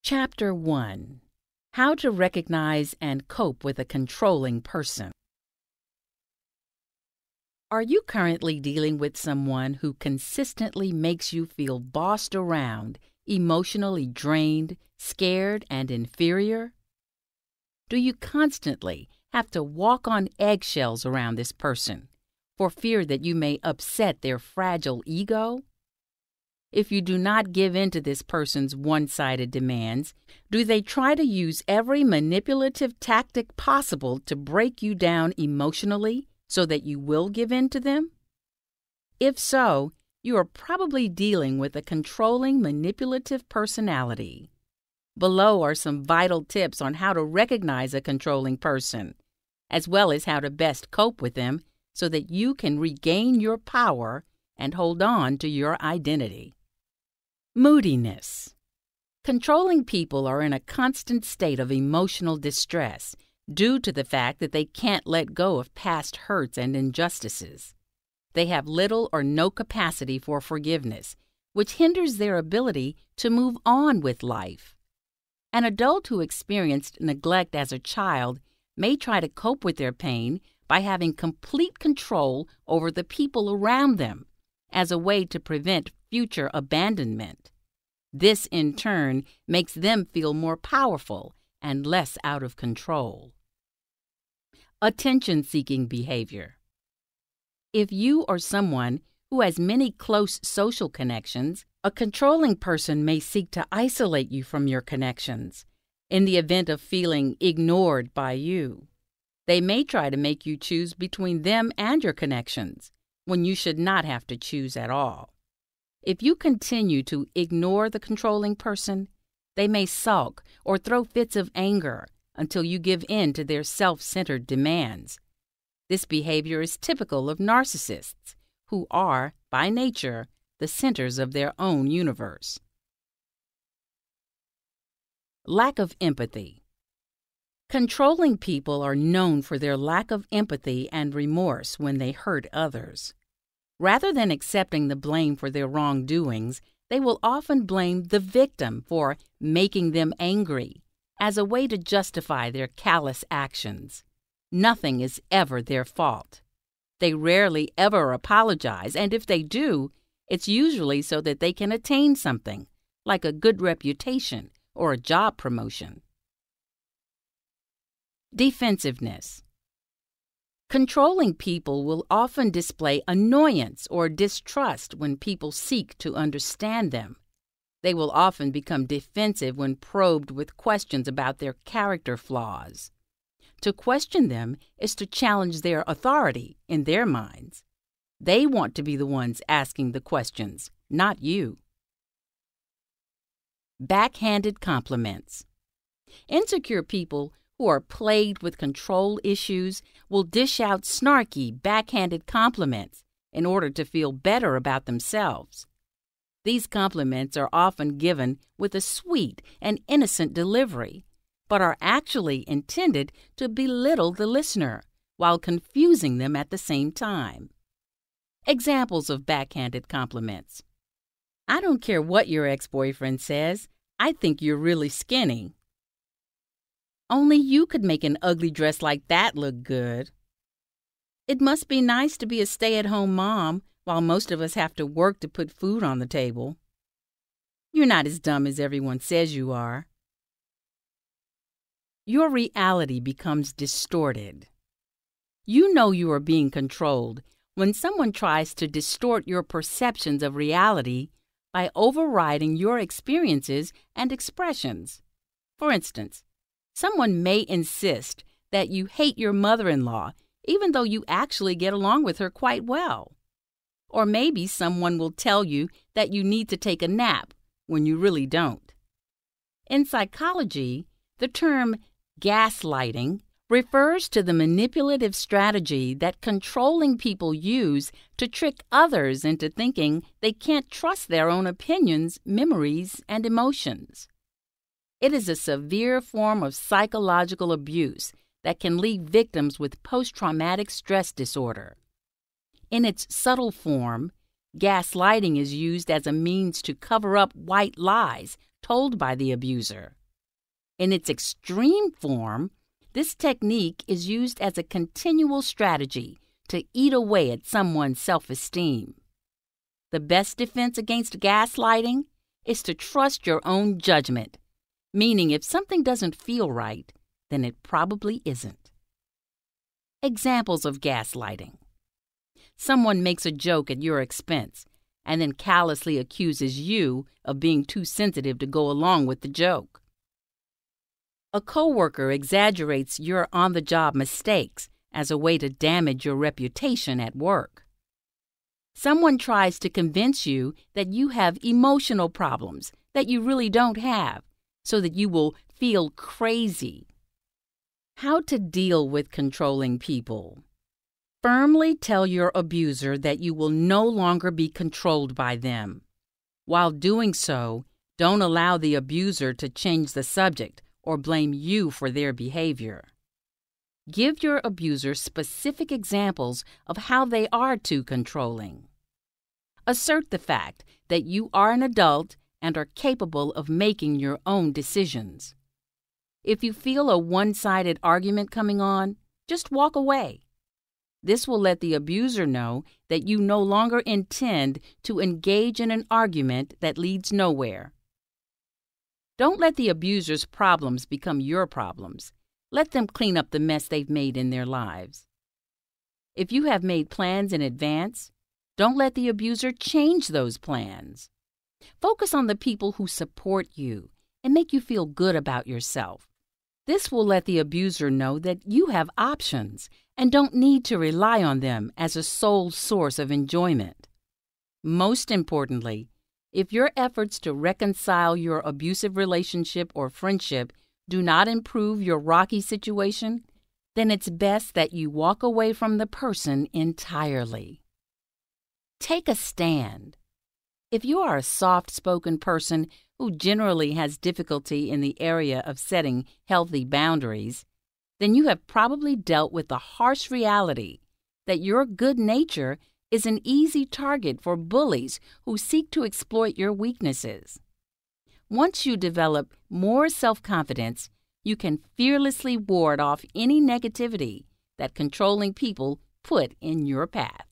Chapter 1: How to Recognize and Cope with a Controlling Person. Are you currently dealing with someone who consistently makes you feel bossed around, emotionally drained, scared, and inferior? Do you constantly have to walk on eggshells around this person for fear that you may upset their fragile ego? If you do not give in to this person's one-sided demands, do they try to use every manipulative tactic possible to break you down emotionally so that you will give in to them? If so, you are probably dealing with a controlling, manipulative personality. Below are some vital tips on how to recognize a controlling person, as well as how to best cope with them so that you can regain your power and hold on to your identity. Moodiness. Controlling people are in a constant state of emotional distress due to the fact that they can't let go of past hurts and injustices. They have little or no capacity for forgiveness, which hinders their ability to move on with life. An adult who experienced neglect as a child may try to cope with their pain by having complete control over the people around them as a way to prevent future abandonment. This, in turn, makes them feel more powerful and less out of control. Attention-seeking behavior. If you are someone who has many close social connections, a controlling person may seek to isolate you from your connections in the event of feeling ignored by you. They may try to make you choose between them and your connections when you should not have to choose at all. If you continue to ignore the controlling person, they may sulk or throw fits of anger until you give in to their self-centered demands. This behavior is typical of narcissists, who are, by nature, the centers of their own universe. Lack of empathy. Controlling people are known for their lack of empathy and remorse when they hurt others. Rather than accepting the blame for their wrongdoings, they will often blame the victim for making them angry as a way to justify their callous actions. Nothing is ever their fault. They rarely ever apologize, and if they do, it's usually so that they can attain something, like a good reputation or a job promotion. Defensiveness. Controlling people will often display annoyance or distrust when people seek to understand them. They will often become defensive when probed with questions about their character flaws. To question them is to challenge their authority in their minds. They want to be the ones asking the questions, not you. Backhanded compliments. Insecure people who are plagued with control issues will dish out snarky, backhanded compliments in order to feel better about themselves. These compliments are often given with a sweet and innocent delivery, but are actually intended to belittle the listener while confusing them at the same time. Examples of backhanded compliments. I don't care what your ex-boyfriend says. I think you're really skinny. Only you could make an ugly dress like that look good. It must be nice to be a stay-at-home mom while most of us have to work to put food on the table. You're not as dumb as everyone says you are. Your reality becomes distorted. You know you are being controlled when someone tries to distort your perceptions of reality by overriding your experiences and expressions. For instance, someone may insist that you hate your mother-in-law even though you actually get along with her quite well. Or maybe someone will tell you that you need to take a nap when you really don't. In psychology, the term gaslighting refers to the manipulative strategy that controlling people use to trick others into thinking they can't trust their own opinions, memories, and emotions. It is a severe form of psychological abuse that can leave victims with post-traumatic stress disorder. In its subtle form, gaslighting is used as a means to cover up white lies told by the abuser. In its extreme form, this technique is used as a continual strategy to eat away at someone's self-esteem. The best defense against gaslighting is to trust your own judgment, meaning if something doesn't feel right, then it probably isn't. Examples of gaslighting. Someone makes a joke at your expense and then callously accuses you of being too sensitive to go along with the joke. A coworker exaggerates your on-the-job mistakes as a way to damage your reputation at work. Someone tries to convince you that you have emotional problems that you really don't have, so that you will feel crazy. How to deal with controlling people. Firmly tell your abuser that you will no longer be controlled by them. While doing so, don't allow the abuser to change the subject or blame you for their behavior. Give your abuser specific examples of how they are too controlling. Assert the fact that you are an adult and are capable of making your own decisions. If you feel a one-sided argument coming on, just walk away. This will let the abuser know that you no longer intend to engage in an argument that leads nowhere. Don't let the abuser's problems become your problems. Let them clean up the mess they've made in their lives. If you have made plans in advance, don't let the abuser change those plans. Focus on the people who support you and make you feel good about yourself. This will let the abuser know that you have options and don't need to rely on them as a sole source of enjoyment. Most importantly, if your efforts to reconcile your abusive relationship or friendship do not improve your rocky situation, then it's best that you walk away from the person entirely. Take a stand. If you are a soft-spoken person who generally has difficulty in the area of setting healthy boundaries, then you have probably dealt with the harsh reality that your good nature is an easy target for bullies who seek to exploit your weaknesses. Once you develop more self-confidence, you can fearlessly ward off any negativity that controlling people put in your path.